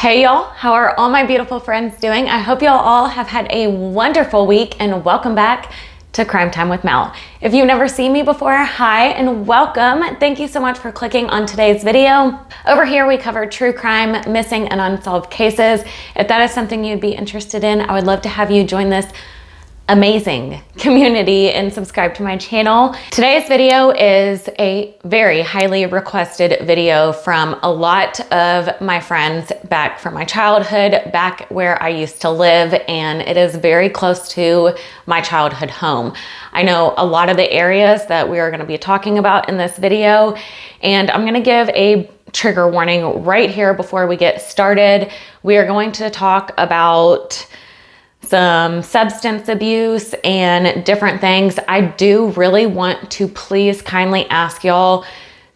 Hey y'all, how are all my beautiful friends doing? I hope y'all all have had a wonderful week and welcome back to Crime Time with Mel. If you've never seen me before, hi and welcome. Thank you so much for clicking on today's video. Over here we cover true crime, missing and unsolved cases. If that is something you'd be interested in, I would love to have you join this amazing community and subscribe to my channel. Today's video is a very highly requested video from a lot of my friends back from my childhood, back where I used to live, and it is very close to my childhood home. I know a lot of the areas that we are going to be talking about in this video, and I'm going to give a trigger warning right here before we get started. We are going to talk about some substance abuse and different things. I do really want to please kindly ask y'all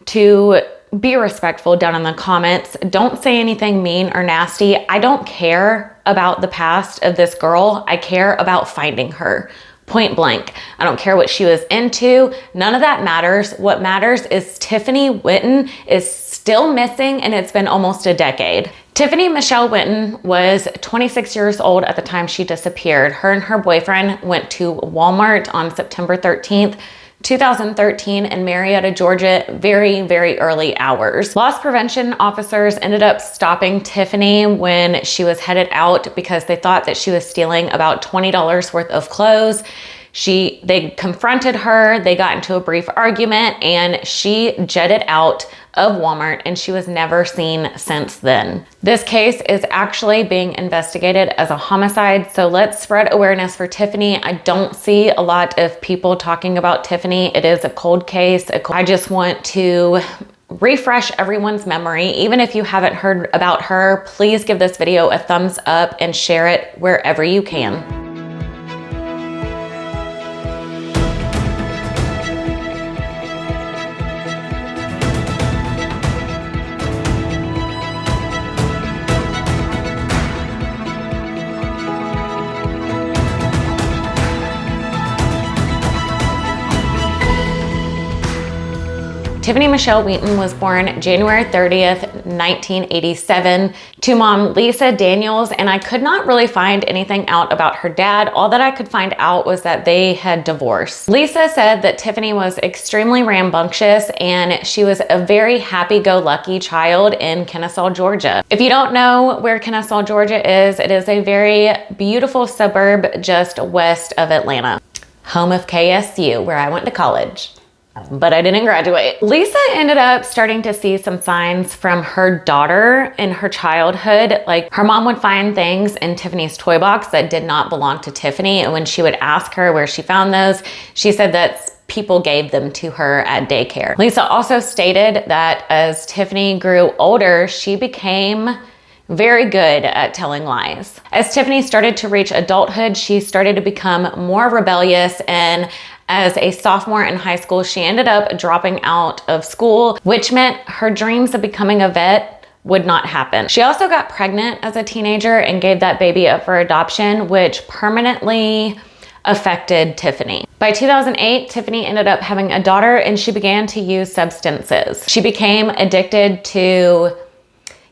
to be respectful down in the comments. Don't say anything mean or nasty. I don't care about the past of this girl. I care about finding her. Point blank. I don't care what she was into. None of that matters. What matters is Tiffany Whitton is still missing, and it's been almost a decade. Tiffany Michelle Whitton was 26 years old at the time she disappeared. Her and her boyfriend went to Walmart on September 13th, 2013 in Marietta, Georgia, very, very early hours. Loss prevention officers ended up stopping Tiffany when she was headed out because they thought that she was stealing about $20 worth of clothes. They confronted her, they got into a brief argument, and she jetted out of Walmart and she was never seen since then. This case is actually being investigated as a homicide, so let's spread awareness for Tiffany. I don't see a lot of people talking about Tiffany. It is a cold case. I just want to refresh everyone's memory. Even if you haven't heard about her, please give this video a thumbs up and share it wherever you can. Tiffany Michelle Whitton was born January 30th, 1987 to mom Lisa Daniels, and I could not really find anything out about her dad. All that I could find out was that they had divorced. Lisa said that Tiffany was extremely rambunctious and she was a very happy-go-lucky child in Kennesaw, Georgia. If you don't know where Kennesaw, Georgia is, it is a very beautiful suburb just west of Atlanta, home of KSU, where I went to college, but I didn't graduate. Lisa ended up starting to see some signs from her daughter in her childhood. Like, her mom would find things in Tiffany's toy box that did not belong to Tiffany, and when she would ask her where she found those, she said that people gave them to her at daycare. Lisa also stated that as Tiffany grew older, she became very good at telling lies. As Tiffany started to reach adulthood, she started to become more rebellious, and as a sophomore in high school, she ended up dropping out of school, which meant her dreams of becoming a vet would not happen. She also got pregnant as a teenager and gave that baby up for adoption, which permanently affected Tiffany. By 2008, Tiffany ended up having a daughter and she began to use substances. She became addicted to,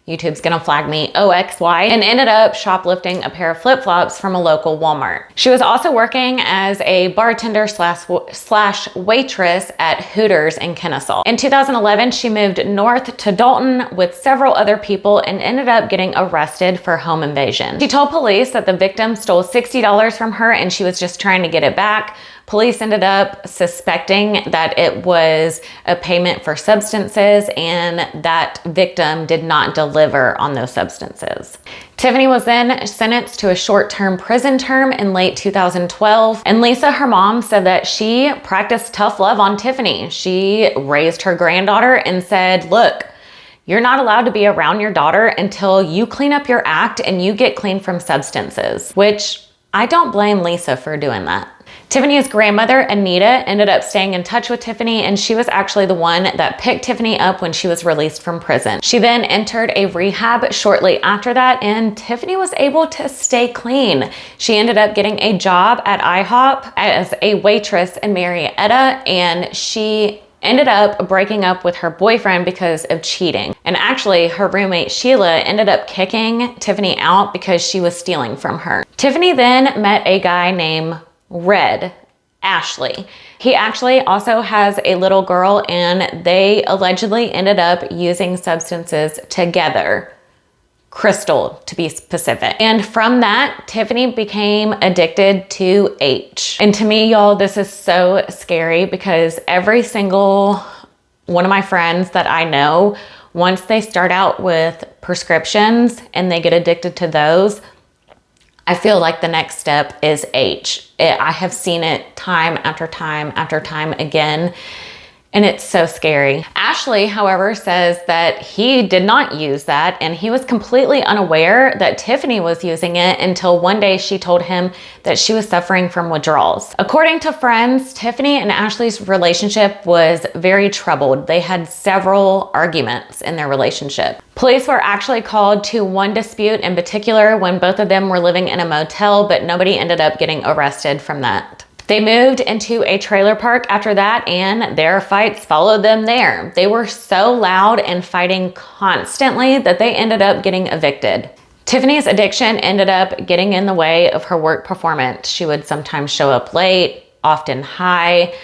YouTube's gonna flag me, OXY, and ended up shoplifting a pair of flip-flops from a local Walmart. She was also working as a bartender slash waitress at Hooters in Kennesaw. In 2011, she moved north to Dalton with several other people and ended up getting arrested for home invasion. She told police that the victim stole $60 from her and she was just trying to get it back. Police ended up suspecting that it was a payment for substances and that victim did not deliver on those substances. Tiffany was then sentenced to a short-term prison term in late 2012. And Lisa, her mom, said that she practiced tough love on Tiffany. She raised her granddaughter and said, look, you're not allowed to be around your daughter until you clean up your act and you get clean from substances, which I don't blame Lisa for doing that. Tiffany's grandmother, Anita, ended up staying in touch with Tiffany, and she was actually the one that picked Tiffany up when she was released from prison. She then entered a rehab shortly after that, and Tiffany was able to stay clean. She ended up getting a job at IHOP as a waitress in Marietta, and she ended up breaking up with her boyfriend because of cheating. And actually, her roommate Sheila ended up kicking Tiffany out because she was stealing from her. Tiffany then met a guy named Red, Ashley. He actually also has a little girl, and they allegedly ended up using substances together. Crystal, to be specific. And from that, Tiffany became addicted to H. And to me, y'all, this is so scary because every single one of my friends that I know, once they start out with prescriptions and they get addicted to those, I feel like the next step is H. I have seen it time after time after time again, and it's so scary. Ashley, however, says that he did not use that, and he was completely unaware that Tiffany was using it until one day she told him that she was suffering from withdrawals. According to friends, Tiffany and Ashley's relationship was very troubled. They had several arguments in their relationship. Police were actually called to one dispute in particular when both of them were living in a motel, but nobody ended up getting arrested from that. They moved into a trailer park after that, and their fights followed them there. They were so loud and fighting constantly that they ended up getting evicted. Tiffany's addiction ended up getting in the way of her work performance. She would sometimes show up late, often high,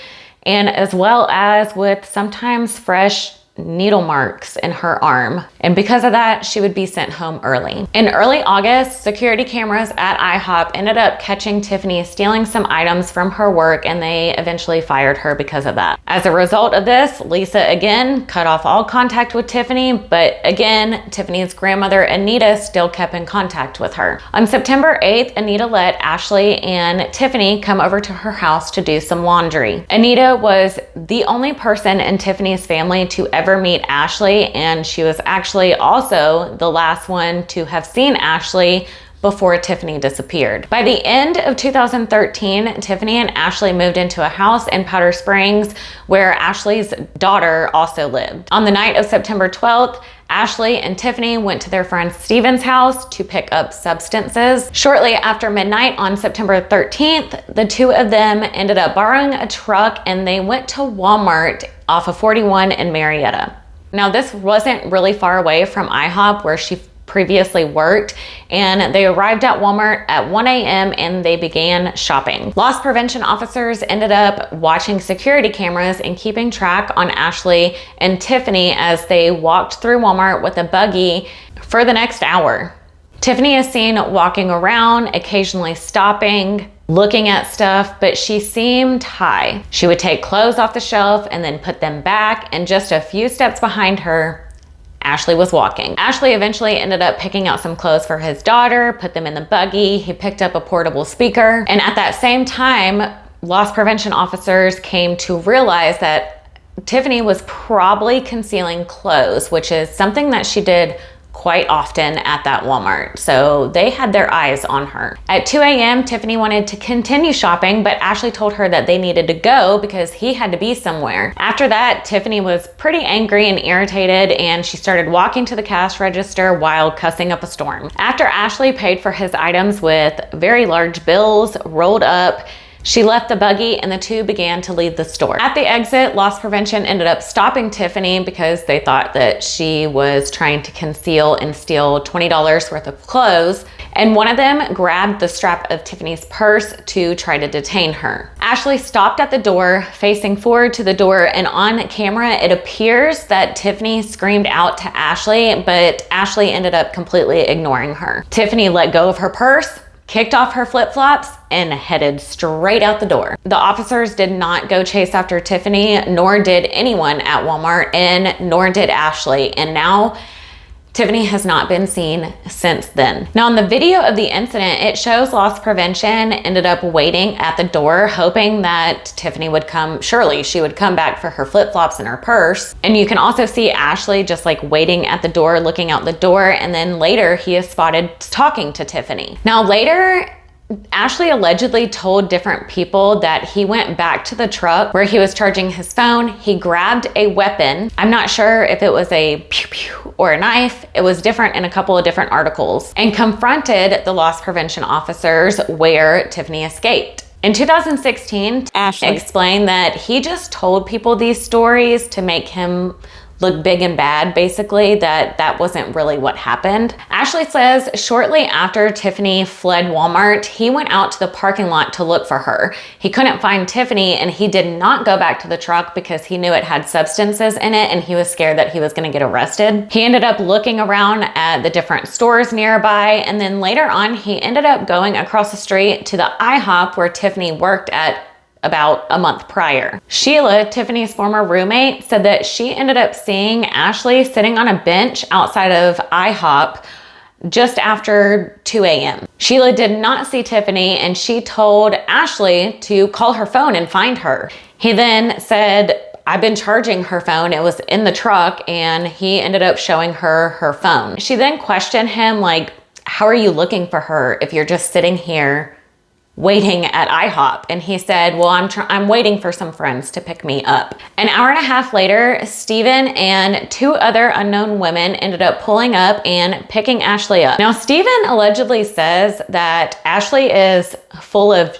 and as well as with sometimes fresh needle marks in her arm. And because of that, she would be sent home early. In early August, security cameras at IHOP ended up catching Tiffany stealing some items from her work, and they eventually fired her because of that. As a result of this, Lisa again cut off all contact with Tiffany, but again, Tiffany's grandmother Anita still kept in contact with her. On September 8th, Anita let Ashley and Tiffany come over to her house to do some laundry. Anita was the only person in Tiffany's family to ever meet Ashley, and she was actually also the last one to have seen Ashley before Tiffany disappeared. By the end of 2013, Tiffany and Ashley moved into a house in Powder Springs where Ashley's daughter also lived. On the night of September 12th, Ashley and Tiffany went to their friend Steven's house to pick up substances. Shortly after midnight on September 13th, the two of them ended up borrowing a truck and they went to Walmart off of 41 in Marietta. Now, this wasn't really far away from IHOP where she previously worked, and they arrived at Walmart at 1 a.m. and they began shopping. Loss prevention officers ended up watching security cameras and keeping track on Ashley and Tiffany as they walked through Walmart with a buggy for the next hour. Tiffany is seen walking around, occasionally stopping, looking at stuff, but she seemed high. She would take clothes off the shelf and then put them back, and just a few steps behind her, Ashley was walking. Ashley eventually ended up picking out some clothes for his daughter, put them in the buggy. He picked up a portable speaker. And at that same time, loss prevention officers came to realize that Tiffany was probably concealing clothes, which is something that she did quite often at that Walmart. So they had their eyes on her. At 2 a.m., Tiffany wanted to continue shopping, but Ashley told her that they needed to go because he had to be somewhere. After that, Tiffany was pretty angry and irritated, and she started walking to the cash register while cussing up a storm. After Ashley paid for his items with very large bills rolled up, she left the buggy and the two began to leave the store. At the exit, loss prevention ended up stopping Tiffany because they thought that she was trying to conceal and steal $20 worth of clothes, and one of them grabbed the strap of Tiffany's purse to try to detain her. Ashley stopped at the door, facing forward to the door, and on camera, it appears that Tiffany screamed out to Ashley, but Ashley ended up completely ignoring her. Tiffany let go of her purse, kicked off her flip-flops, and headed straight out the door. The officers did not go chase after Tiffany, nor did anyone at Walmart, and nor did Ashley. And now Tiffany has not been seen since then. Now, in the video of the incident, it shows loss prevention ended up waiting at the door, hoping that Tiffany would come. Surely she would come back for her flip-flops and her purse. And you can also see Ashley just like waiting at the door, looking out the door. And then later he is spotted talking to Tiffany. Now later, Ashley allegedly told different people that he went back to the truck where he was charging his phone. He grabbed a weapon. I'm not sure if it was a pew pew or a knife. It was different in a couple of different articles, and confronted the loss prevention officers where Tiffany escaped. In 2016, Ashley explained that he just told people these stories to make him look big and bad, basically, that wasn't really what happened. Ashley says shortly after Tiffany fled Walmart, he went out to the parking lot to look for her. He couldn't find Tiffany, and he did not go back to the truck because he knew it had substances in it and he was scared that he was gonna get arrested. He ended up looking around at the different stores nearby, and then later on, he ended up going across the street to the IHOP where Tiffany worked at about a month prior. Sheila, Tiffany's former roommate, said that she ended up seeing Ashley sitting on a bench outside of IHOP just after 2 a.m. Sheila did not see Tiffany, and she told Ashley to call her phone and find her. He then said, I've been charging her phone. It was in the truck, and he ended up showing her her phone. She then questioned him like, how are you looking for her if you're just sitting here waiting at IHOP? And he said, well, I'm waiting for some friends to pick me up. An hour and a half later, Steven and 2 other unknown women ended up pulling up and picking Ashley up. Now, Steven allegedly says that Ashley is full of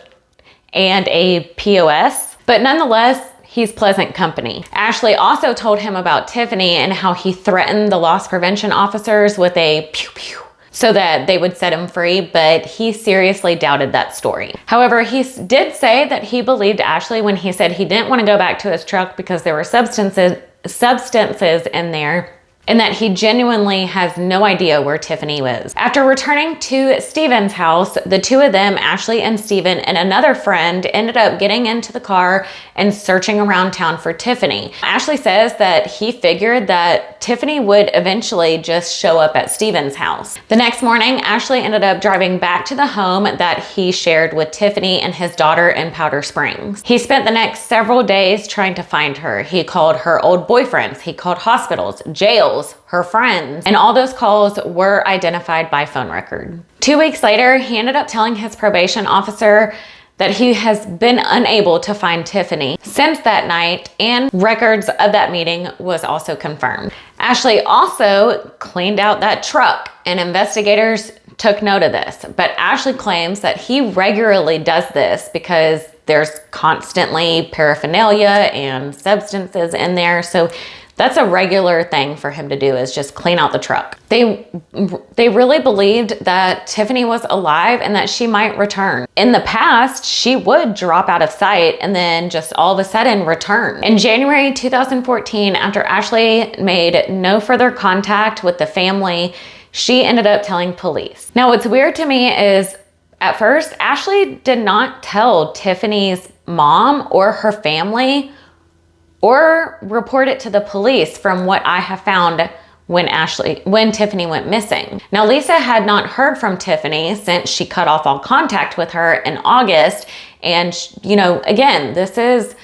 and a POS, but nonetheless, he's pleasant company. Ashley also told him about Tiffany and how he threatened the loss prevention officers with a pew pew so that they would set him free, but he seriously doubted that story. However, he did say that he believed Ashley when he said he didn't want to go back to his truck because there were substances in there, and that he genuinely has no idea where Tiffany was. After returning to Steven's house, the 2 of them, Ashley and Steven, and another friend, ended up getting into the car and searching around town for Tiffany. Ashley says that he figured that Tiffany would eventually just show up at Steven's house. The next morning, Ashley ended up driving back to the home that he shared with Tiffany and his daughter in Powder Springs. He spent the next several days trying to find her. He called her old boyfriends, he called hospitals, jails, her friends, and all those calls were identified by phone record. 2 weeks later, he ended up telling his probation officer that he has been unable to find Tiffany since that night, and records of that meeting was also confirmed. Ashley also cleaned out that truck, and investigators took note of this, but Ashley claims that he regularly does this because there's constantly paraphernalia and substances in there, so that's a regular thing for him to do, is just clean out the truck. They really believed that Tiffany was alive and that she might return. In the past, she would drop out of sight and then just all of a sudden return. In January 2014, after Ashley made no further contact with the family, she ended up telling police. Now, what's weird to me is, at first, Ashley did not tell Tiffany's mom or her family or report it to the police from what I have found when Tiffany went missing. Now, Lisa had not heard from Tiffany since she cut off all contact with her in August. And, you know, again, this is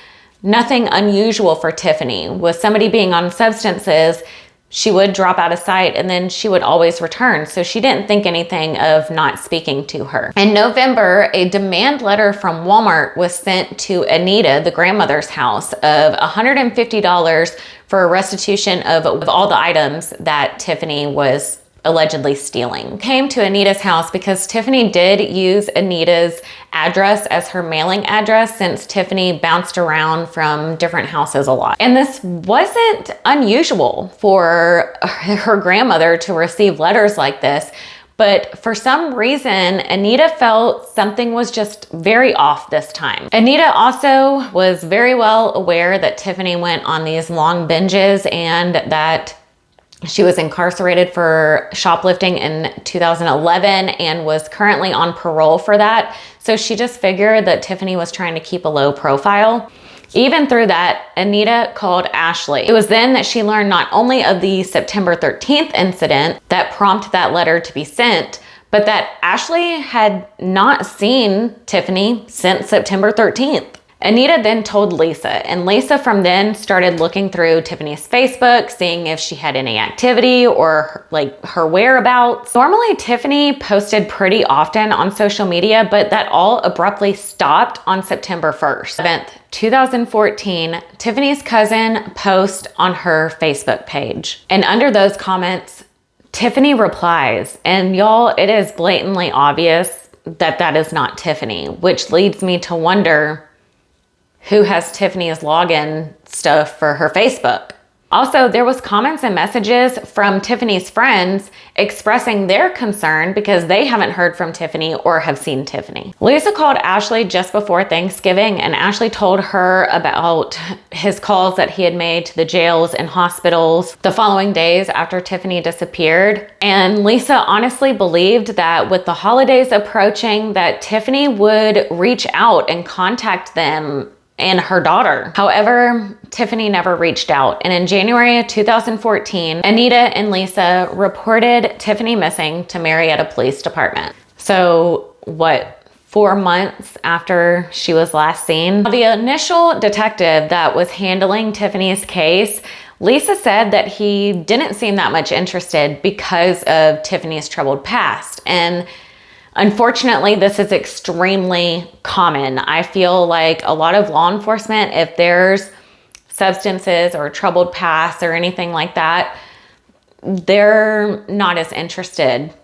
nothing unusual for Tiffany. With somebody being on substances, she would drop out of sight and then she would always return. So she didn't think anything of not speaking to her. In November, a demand letter from Walmart was sent to Anita, the grandmother's house, of $150 for a restitution of all the items that Tiffany was allegedly stealing. Came to Anita's house because Tiffany did use Anita's address as her mailing address, since Tiffany bounced around from different houses a lot. And this wasn't unusual for her grandmother to receive letters like this, but for some reason, Anita felt something was just very off this time. Anita also was very well aware that Tiffany went on these long binges and that she was incarcerated for shoplifting in 2011 and was currently on parole for that. So she just figured that Tiffany was trying to keep a low profile. Even through that, Anita called Ashley. It was then that she learned not only of the September 13th incident that prompted that letter to be sent, but that Ashley had not seen Tiffany since September 13th. Anita then told Lisa, and Lisa from then started looking through Tiffany's Facebook, seeing if she had any activity or like her whereabouts. Normally, Tiffany posted pretty often on social media, but that all abruptly stopped on September 1st. 2014, Tiffany's cousin posted on her Facebook page, and under those comments, Tiffany replies, and y'all, it is blatantly obvious that that is not Tiffany, which leads me to wonder who has Tiffany's login stuff for her Facebook. Also, there was comments and messages from Tiffany's friends expressing their concern because they haven't heard from Tiffany or have seen Tiffany. Lisa called Ashley just before Thanksgiving, and Ashley told her about his calls that he had made to the jails and hospitals the following days after Tiffany disappeared. And Lisa honestly believed that with the holidays approaching, that Tiffany would reach out and contact them and her daughter. However, Tiffany never reached out. And in January of 2014, Anita and Lisa reported Tiffany missing to Marietta Police Department. So 4 months after she was last seen? The initial detective that was handling Tiffany's case, Lisa said that he didn't seem that much interested because of Tiffany's troubled past. And unfortunately, this is extremely common. I feel like a lot of law enforcement, if there's substances or troubled past or anything like that, they're not as interested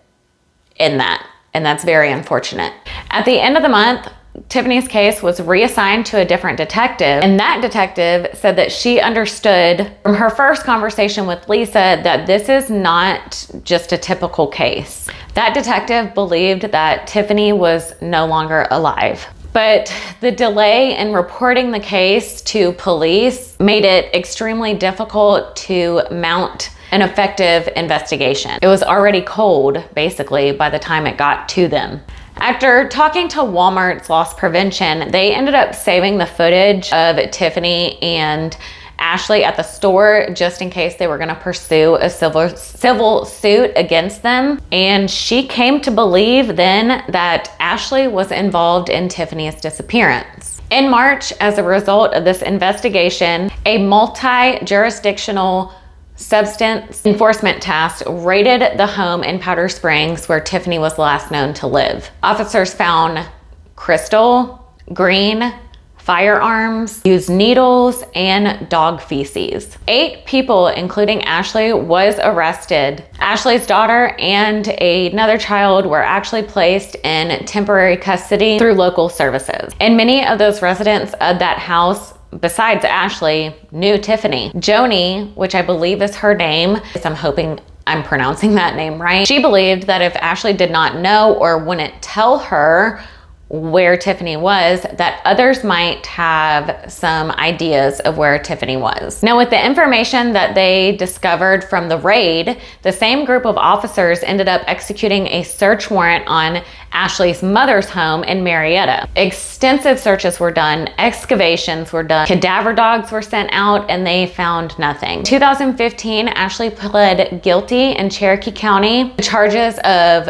in that. And that's very unfortunate. At the end of the month, Tiffany's case was reassigned to a different detective, and that detective said that she understood from her first conversation with Lisa that this is not just a typical case. That detective believed that Tiffany was no longer alive. But the delay in reporting the case to police made it extremely difficult to mount an effective investigation. It was already cold, basically, by the time it got to them. After talking to Walmart's loss prevention, they ended up saving the footage of Tiffany and Ashley at the store just in case they were going to pursue a civil suit against them. And she came to believe then that Ashley was involved in Tiffany's disappearance. In March, as a result of this investigation, a multi-jurisdictional substance enforcement task raided the home in Powder Springs where Tiffany was last known to live. Officers found crystal, green, firearms, used needles, and dog feces. 8 people, including Ashley, was arrested. Ashley's daughter and another child were actually placed in temporary custody through local services. And many of those residents of that house, besides Ashley, knew Tiffany. Joni, which I believe is her name, I'm hoping I'm pronouncing that name right. She believed that if Ashley did not know or wouldn't tell her where Tiffany was, that others might have some ideas of where Tiffany was. Now, with the information that they discovered from the raid, the same group of officers ended up executing a search warrant on Ashley's mother's home in Marietta. Extensive searches were done, excavations were done, cadaver dogs were sent out, and they found nothing. In 2015, Ashley pled guilty in Cherokee County to charges of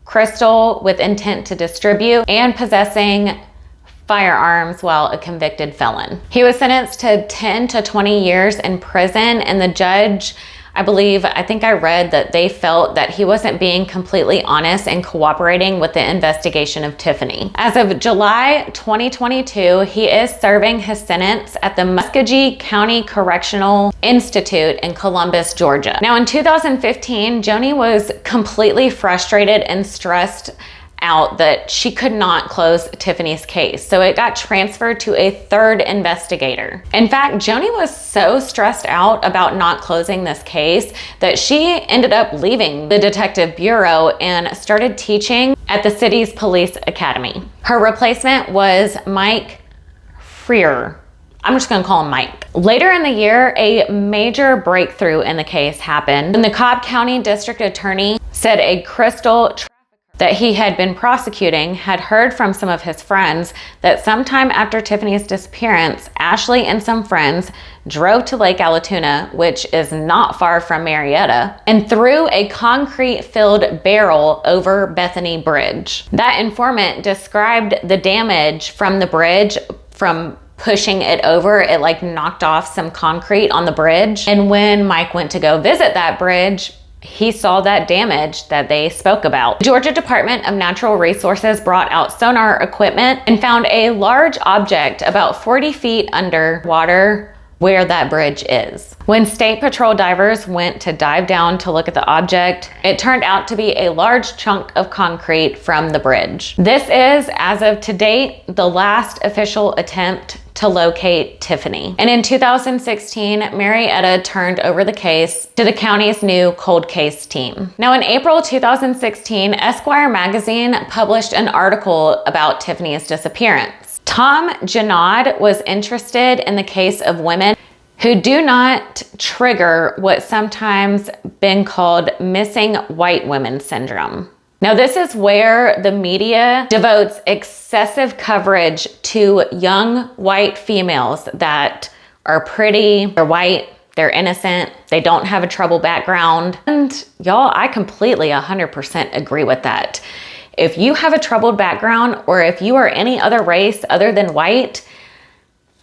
crystal with intent to distribute and possessing firearms while a convicted felon. He was sentenced to 10 to 20 years in prison, and the judge, I think I read that they felt that he wasn't being completely honest and cooperating with the investigation of Tiffany. As of July 2022, he is serving his sentence at the Muskogee County Correctional Institute in Columbus, Georgia. Now, in 2015, Joni was completely frustrated and stressed out that she could not close Tiffany's case. So it got transferred to a third investigator. In fact, Joni was so stressed out about not closing this case that she ended up leaving the detective bureau and started teaching at the city's police academy. Her replacement was Mike Freer. I'm just gonna call him Mike. Later in the year, a major breakthrough in the case happened when the Cobb County District Attorney said a crystal that he had been prosecuting had heard from some of his friends that sometime after Tiffany's disappearance, Ashley and some friends drove to Lake Allatoona, which is not far from Marietta, and threw a concrete-filled barrel over Bethany Bridge. That informant described the damage from the bridge from pushing it over. It knocked off some concrete on the bridge. And when Mike went to go visit that bridge, he saw that damage that they spoke about. The Georgia Department of Natural Resources brought out sonar equipment and found a large object about 40 feet under water where that bridge is. When State Patrol divers went to dive down to look at the object, it turned out to be a large chunk of concrete from the bridge. This is, as of to date, the last official attempt to locate Tiffany. And in 2016, Marietta turned over the case to the county's new cold case team. Now in April 2016, Esquire magazine published an article about Tiffany's disappearance. Tom Janad was interested in the case of women who do not trigger what's sometimes been called missing white women syndrome. Now, this is where the media devotes excessive coverage to young white females that are pretty, they're white, they're innocent, they don't have a troubled background. And y'all, I completely 100% agree with that. If you have a troubled background, or if you are any other race other than white,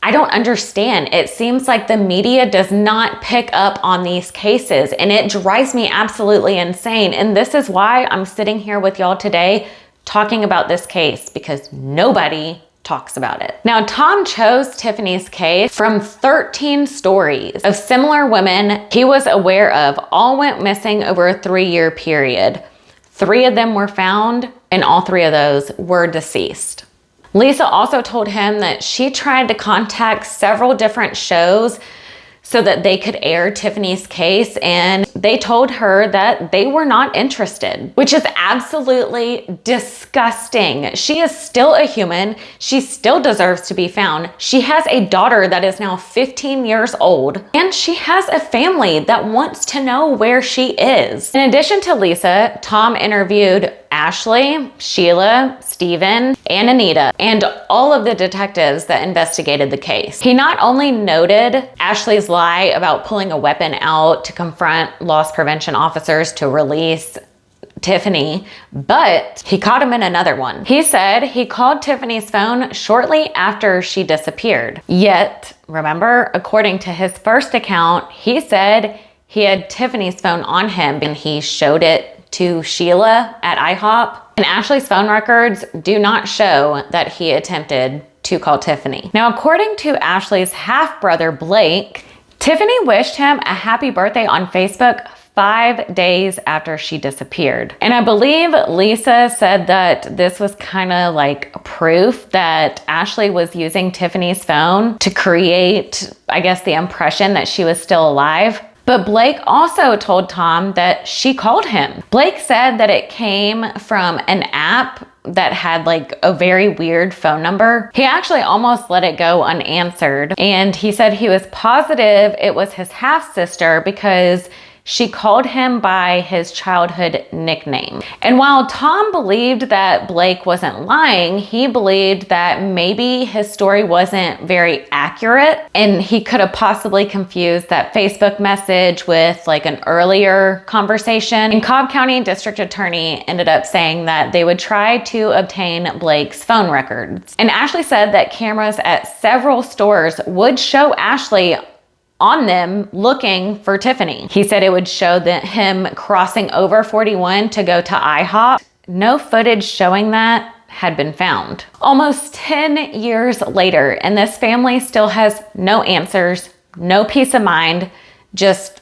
I don't understand. It seems like the media does not pick up on these cases, and it drives me absolutely insane. And this is why I'm sitting here with y'all today talking about this case, because nobody talks about it. Now, Tom chose Tiffany's case from 13 stories of similar women he was aware of, all went missing over a 3-year period. 3 of them were found, and all 3 of those were deceased. Lisa also told him that she tried to contact several different shows so that they could air Tiffany's case, and they told her that they were not interested, which is absolutely disgusting. She is still a human. She still deserves to be found. She has a daughter that is now 15 years old, and she has a family that wants to know where she is. In addition to Lisa, Tom interviewed Ashley, Sheila, Stephen, and Anita, and all of the detectives that investigated the case. He not only noted Ashley's lie about pulling a weapon out to confront loss prevention officers to release Tiffany, but he caught him in another one. He said he called Tiffany's phone shortly after she disappeared. Yet, remember, according to his first account, he said he had Tiffany's phone on him and he showed it to Sheila at IHOP. And Ashley's phone records do not show that he attempted to call Tiffany. Now, according to Ashley's half-brother, Blake, Tiffany wished him a happy birthday on Facebook 5 days after she disappeared. And I believe Lisa said that this was kind of like proof that Ashley was using Tiffany's phone to create, I guess, the impression that she was still alive. But Blake also told Tom that she called him. Blake said that it came from an app that had like a very weird phone number. He actually almost let it go unanswered. And he said he was positive it was his half-sister because she called him by his childhood nickname. And while Tom believed that Blake wasn't lying, he believed that maybe his story wasn't very accurate and he could have possibly confused that Facebook message with like an earlier conversation. And Cobb County District Attorney ended up saying that they would try to obtain Blake's phone records. And Ashley said that cameras at several stores would show Ashley on them looking for Tiffany. He said it would show him crossing over 41 to go to IHOP. No footage showing that had been found. Almost 10 years later, and this family still has no answers, no peace of mind, just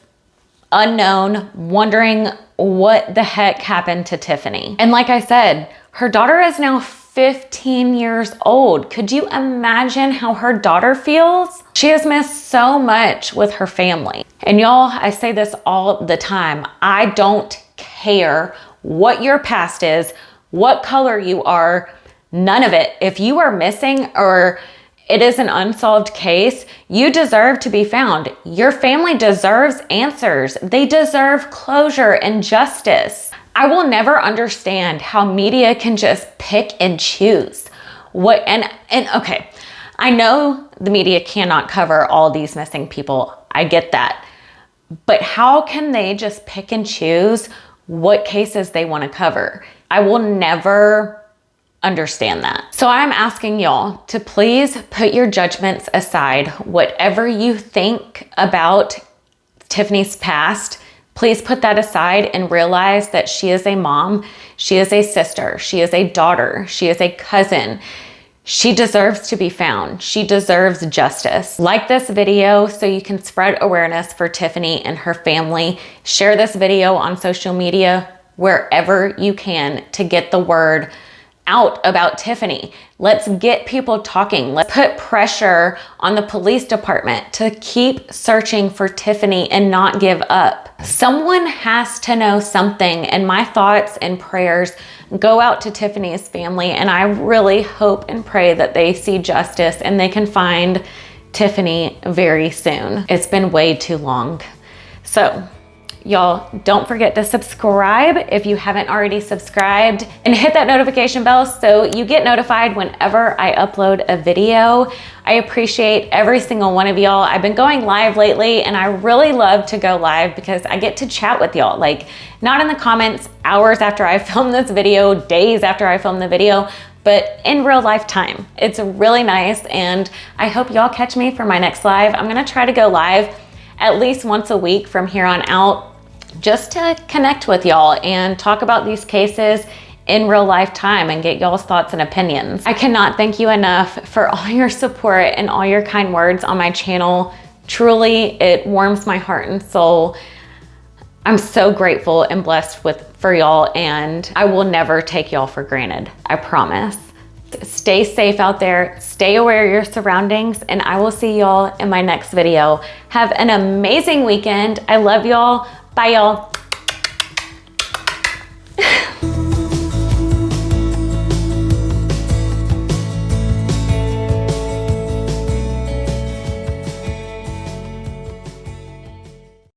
unknown, wondering what the heck happened to Tiffany. And like I said, her daughter is now 15 years old. Could you imagine how her daughter feels? She has missed so much with her family. And y'all, I say this all the time. I don't care what your past is, what color you are, none of it. If you are missing or it is an unsolved case, you deserve to be found. Your family deserves answers. They deserve closure and justice. I will never understand how media can just pick and choose what, and okay, I know the media cannot cover all these missing people. I get that. But how can they just pick and choose what cases they want to cover? I will never understand that. So I'm asking y'all to please put your judgments aside. Whatever you think about Tiffany's past, please put that aside and realize that she is a mom, she is a sister, she is a daughter, she is a cousin. She deserves to be found. She deserves justice. Like this video so you can spread awareness for Tiffany and her family. Share this video on social media wherever you can to get the word out about Tiffany. Let's get people talking. Let's put pressure on the police department to keep searching for Tiffany and not give up. Someone has to know something, and my thoughts and prayers go out to Tiffany's family, and I really hope and pray that they see justice and they can find Tiffany very soon. It's been way too long. So, y'all, don't forget to subscribe if you haven't already subscribed, and hit that notification bell so you get notified whenever I upload a video. I appreciate every single one of y'all. I've been going live lately, and I really love to go live because I get to chat with y'all. Like, not in the comments hours after I film this video, days after I film the video, but in real life time. It's really nice, and I hope y'all catch me for my next live. I'm gonna try to go live at least once a week from here on out, just to connect with y'all and talk about these cases in real life time and get y'all's thoughts and opinions. I cannot thank you enough for all your support and all your kind words on my channel. Truly, it warms my heart and soul. I'm so grateful and blessed for y'all, and I will never take y'all for granted. I promise. Stay safe out there, stay aware of your surroundings, and I will see y'all in my next video. Have an amazing weekend. I love y'all. Bye, y'all.